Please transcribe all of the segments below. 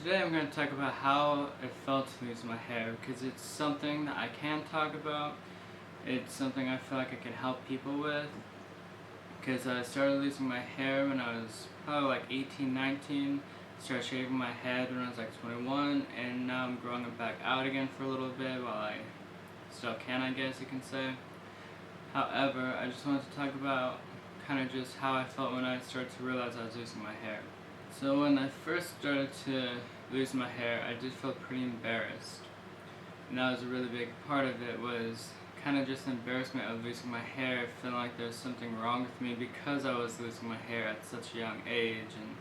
today I'm going to talk about how it felt to lose my hair, because it's something that I can talk about. It's something I feel like I can help people with, because I started losing my hair when I was probably like 18, 19. Started shaving my head when I was like 21, and now I'm growing it back out again for a little bit while I still can, I guess you can say. However, I just wanted to talk about kind of just how I felt when I started to realize I was losing my hair. So when I first started to lose my hair, I did feel pretty embarrassed. And that was a really big part of it, was kind of just embarrassment of losing my hair, feeling like there was something wrong with me because I was losing my hair at such a young age, and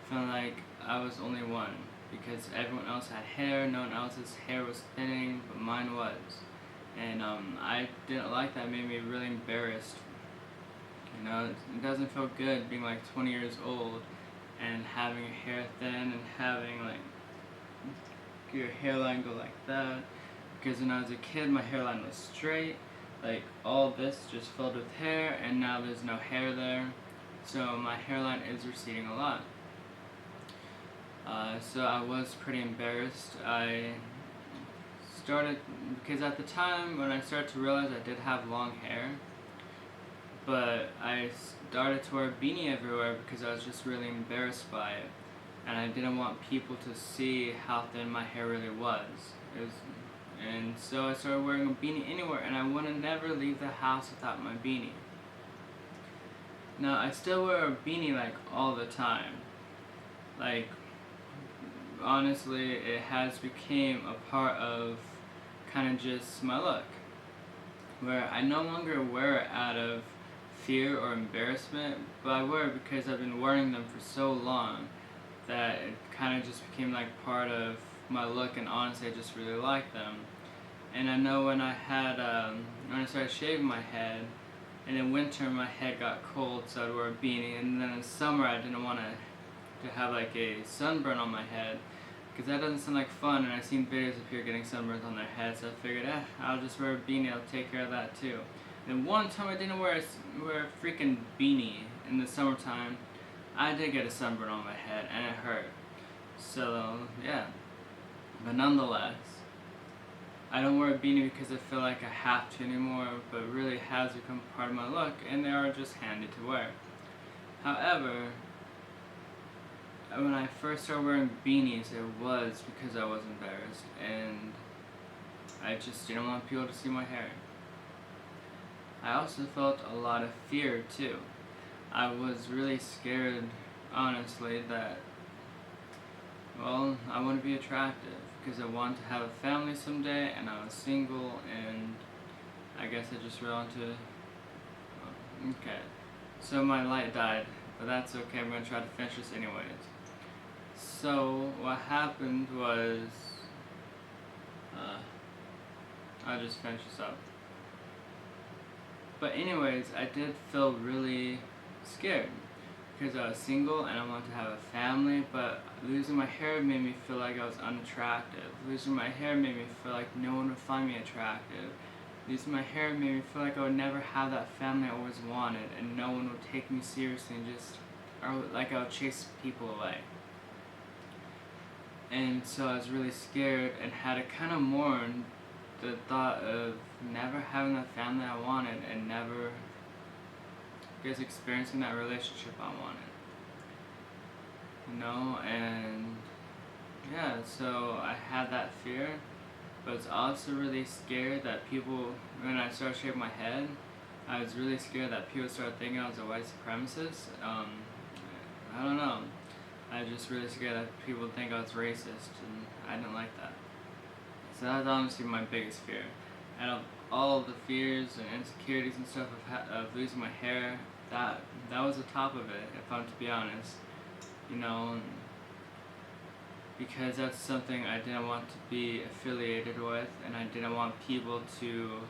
feeling like I was only one, because everyone else had hair, no one else's hair was thinning, but mine was. And I didn't like that. It made me really embarrassed. You know, it doesn't feel good being like 20 years old and having your hair thin and having like your hairline go like that. Because when I was a kid, my hairline was straight, like all this just filled with hair, and now there's no hair there. So my hairline is receding a lot. So I was pretty embarrassed. I started, because at the time when I started to realize I did have long hair, but I started to wear a beanie everywhere because I was just really embarrassed by it, and I didn't want people to see how thin my hair really was. And so I started wearing a beanie anywhere, and I want to never leave the house without my beanie. Now I still wear a beanie like all the time. Like, honestly, it has become a part of kind of just my look, where I no longer wear it out of fear or embarrassment, but I wear it because I've been wearing them for so long that it kind of just became like part of my look, and honestly I just really like them. And I know when I started shaving my head, and in winter my head got cold, so I'd wear a beanie, and then in summer I didn't want to have like a sunburn on my head, because that doesn't sound like fun, and I've seen videos of people getting sunburns on their heads, so I figured, I'll just wear a beanie, I'll take care of that too. And one time I didn't wear a freaking beanie in the summertime, I did get a sunburn on my head, and it hurt. So, yeah. But nonetheless, I don't wear a beanie because I feel like I have to anymore, but it really has become part of my look, and they are just handy to wear. However, when I first started wearing beanies, it was because I was embarrassed, and I just didn't want people to see my hair. I also felt a lot of fear too. I was really scared, honestly, that, well, I want to be attractive, because I wanted to have a family someday, and I was single, and I guess I just really wanted to, okay. So my light died, but that's okay, I'm going to try to finish this anyways. So what happened was, I'll just finish this up. But anyways, I did feel really scared, because I was single and I wanted to have a family, but losing my hair made me feel like I was unattractive. Losing my hair made me feel like no one would find me attractive. Losing my hair made me feel like I would never have that family I always wanted, and no one would take me seriously, and or like I would chase people away. And so I was really scared and had to kind of mourn the thought of never having that family I wanted, and never, experiencing that relationship I wanted. You know, and yeah, so I had that fear, but it's also really scared that people, when I started shaving my head, I was really scared that people started thinking I was a white supremacist. I don't know. I was just really scared that people would think I was racist, and I didn't like that. So that's honestly my biggest fear. Out of all the fears and insecurities and stuff of losing my hair, that was the top of it, if I'm to be honest. You know, because that's something I didn't want to be affiliated with, and I didn't want people to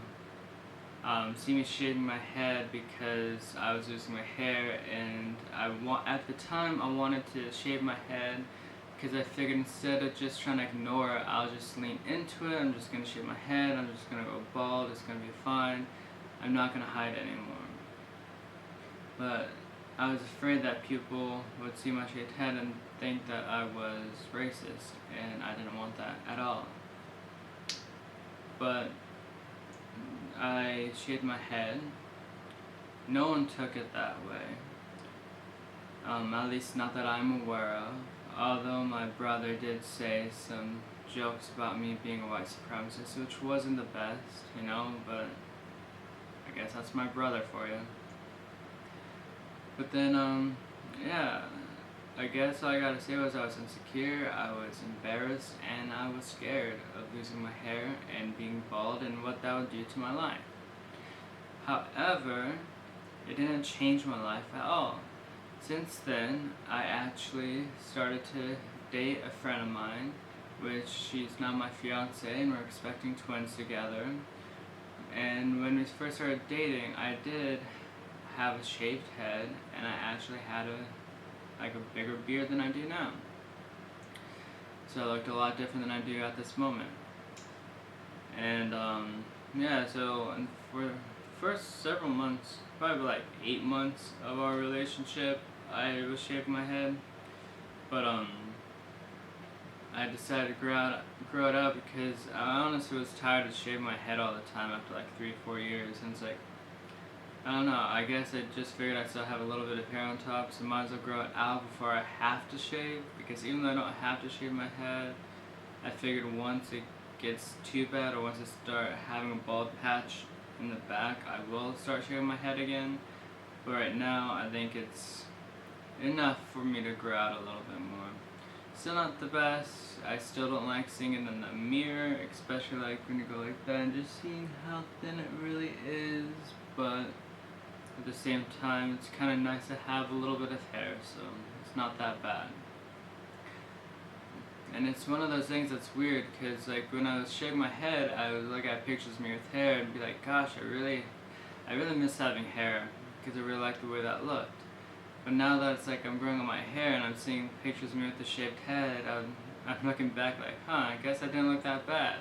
see me shaving my head because I was losing my hair, and at the time I wanted to shave my head because I figured instead of just trying to ignore it, I'll just lean into it. I'm just going to shave my head, I'm just going to go bald, it's going to be fine, I'm not going to hide anymore. But I was afraid that people would see my shaved head and think that I was racist, and I didn't want that at all. But I shaved my head. No one took it that way. At least not that I'm aware of. Although my brother did say some jokes about me being a white supremacist, which wasn't the best, but I guess that's my brother for you. But then, yeah, I guess all I gotta say was I was insecure, I was embarrassed, and I was scared of losing my hair and being bald and what that would do to my life. However, it didn't change my life at all. Since then, I actually started to date a friend of mine, which she's now my fiance, and we're expecting twins together. And when we first started dating, I did have a shaved head, and I actually had a bigger beard than I do now. So I looked a lot different than I do at this moment. And yeah, so for the first several months, probably like 8 months of our relationship, I was shaving my head. But I decided to grow it out because I honestly was tired of shaving my head all the time after like 3-4 years, and it's like, I don't know, I guess I just figured I still have a little bit of hair on top, so might as well grow it out before I have to shave, because even though I don't have to shave my head, I figured once it gets too bad, or once I start having a bald patch in the back, I will start shaving my head again. But right now, I think it's enough for me to grow out a little bit more. Still not the best. I still don't like seeing it in the mirror, especially like when you go like that and just seeing how thin it really is, but at the same time, it's kind of nice to have a little bit of hair, so it's not that bad. And it's one of those things that's weird, because like when I was shaving my head, I would look at pictures of me with hair and be like, gosh, I really miss having hair, because I really like the way that looked. But now that it's like I'm growing out my hair and I'm seeing pictures of me with a shaved head, I'm looking back like, I guess I didn't look that bad.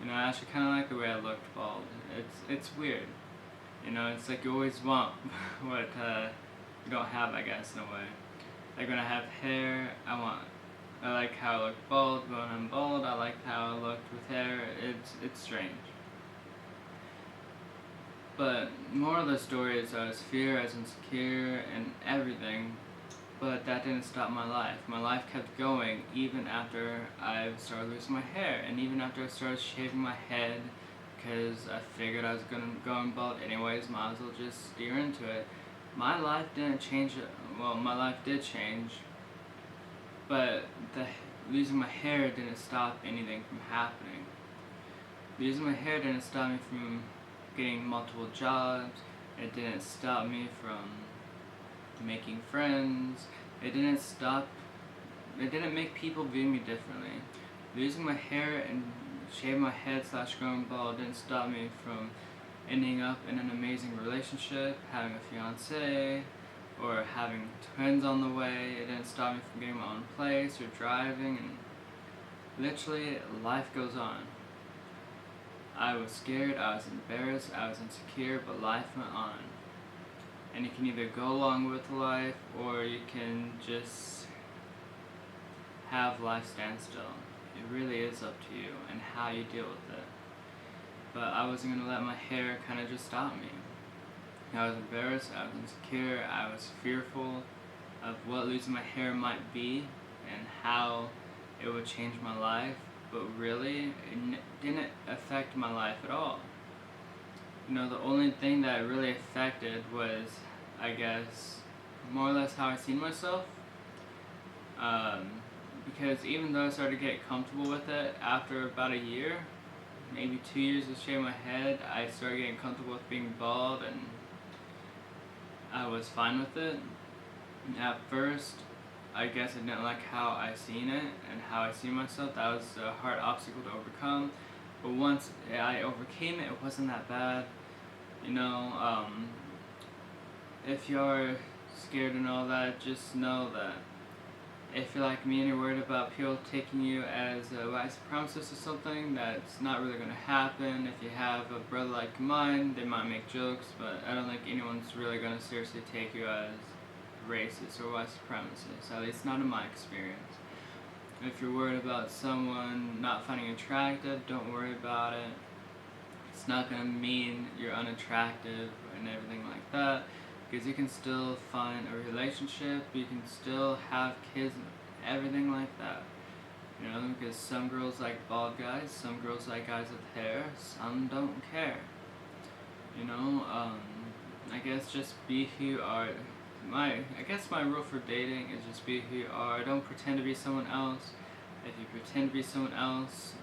I actually kind of like the way I looked bald. It's weird. It's like you always want what you don't have, I guess, in a way. Like when I have hair, I like how I look bald, but when I'm bald, I like how I looked with hair. It's strange. But moral of the story is I was fear, I was insecure, and everything, but that didn't stop my life. My life kept going even after I started losing my hair, and even after I started shaving my head, because I figured I was going bald anyways, might as well just steer into it. My life didn't change. Well, my life did change, but losing my hair didn't stop anything from happening. Losing my hair didn't stop me from getting multiple jobs. It didn't stop me from making friends. It didn't make people view me differently. Losing my hair and shaving my head / growing bald didn't stop me from ending up in an amazing relationship, having a fiance, or having twins on the way. It didn't stop me from getting my own place or driving, and literally life goes on. I was scared, I was embarrassed, I was insecure, but life went on. And you can either go along with life, or you can just have life stand still. It really is up to you and how you deal with it. But I wasn't going to let my hair kind of just stop me. I was embarrassed, I was insecure, I was fearful of what losing my hair might be and how it would change my life. But really, it didn't affect my life at all. The only thing that really affected was, I guess, more or less how I seen myself. Because even though I started to get comfortable with it after about a year, maybe 2 years of shaving my head, I started getting comfortable with being bald, and I was fine with it. At first, I guess I didn't like how I seen it and how I see myself. That was a hard obstacle to overcome. But once I overcame it, it wasn't that bad. If you're scared and all that, just know that if you're like me and you're worried about people taking you as a white supremacist or something, that's not really going to happen. If you have a brother like mine, they might make jokes, but I don't think anyone's really going to seriously take you as racist or white supremacist, at least not in my experience. If you're worried about someone not finding attractive, don't worry about it. It's not going to mean you're unattractive and everything like that, because you can still find a relationship, you can still have kids, everything like that. You know, because some girls like bald guys, some girls like guys with hair, some don't care. You know, I guess just be who you are. I guess my rule for dating is just be who you are. Don't pretend to be someone else. If you pretend to be someone else,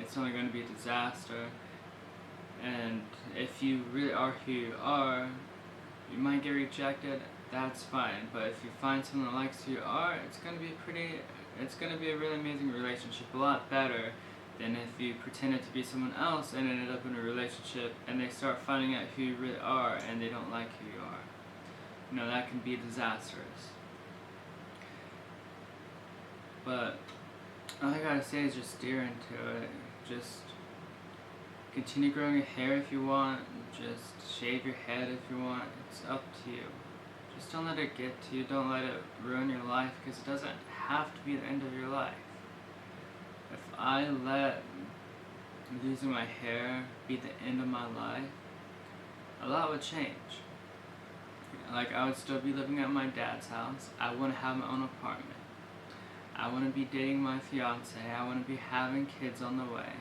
it's only going to be a disaster. And if you really are who you are, you might get rejected, that's fine. But if you find someone that likes who you are, it's going to be a really amazing relationship, a lot better than if you pretended to be someone else and ended up in a relationship and they start finding out who you really are and they don't like who you are. You know, that can be disastrous. But all I gotta say is just steer into it. Just continue growing your hair if you want. Just shave your head if you want. It's up to you. Just don't let it get to you. Don't let it ruin your life, because it doesn't have to be the end of your life. If I let losing my hair be the end of my life, a lot would change. Like, I would still be living at my dad's house. I wouldn't have my own apartment. I wouldn't be dating my fiance. I wouldn't be having kids on the way.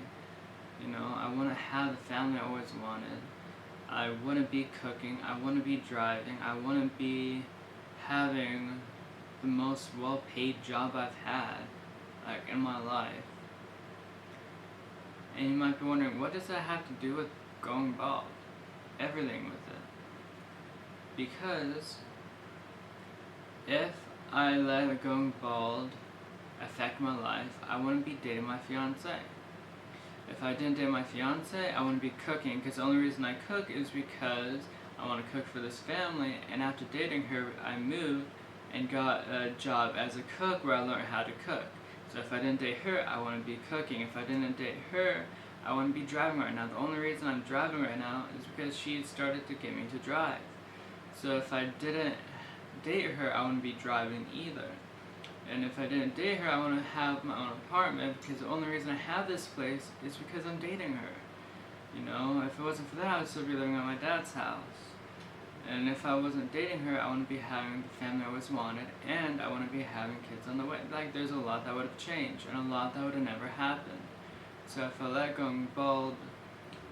You know, I wouldn't have the family I always wanted. I wouldn't be cooking. I wouldn't be driving. I wouldn't be having the most well-paid job I've had, like, in my life. And you might be wondering, what does that have to do with going bald? Everything with it. Because if I let going bald affect my life, I wouldn't be dating my fiance. If I didn't date my fiance, I wouldn't be cooking, because the only reason I cook is because I want to cook for this family, and after dating her, I moved and got a job as a cook where I learned how to cook. So if I didn't date her, I wouldn't be cooking. If I didn't date her, I wouldn't be driving right now. The only reason I'm driving right now is because she started to get me to drive. So if I didn't date her, I wouldn't be driving either. And if I didn't date her, I wouldn't have my own apartment, because the only reason I have this place is because I'm dating her. You know, if it wasn't for that, I would still be living at my dad's house. And if I wasn't dating her, I wouldn't be having the family I always wanted, and I wouldn't be having kids on the way. Like, there's a lot that would have changed, and a lot that would have never happened. So if I let going bald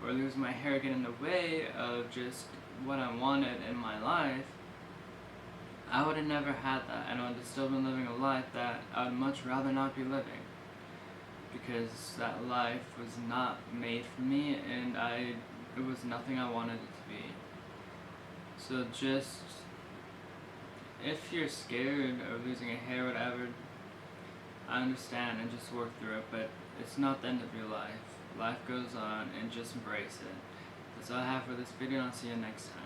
or lose my hair get in the way of just what I wanted in my life, I would have never had that, and I would have still been living a life that I would much rather not be living, because that life was not made for me, and it was nothing I wanted it to be. So just, if you're scared of losing a hair or whatever, I understand, and just work through it, but it's not the end of your life. Life goes on, and just embrace it. That's all I have for this video, and I'll see you next time.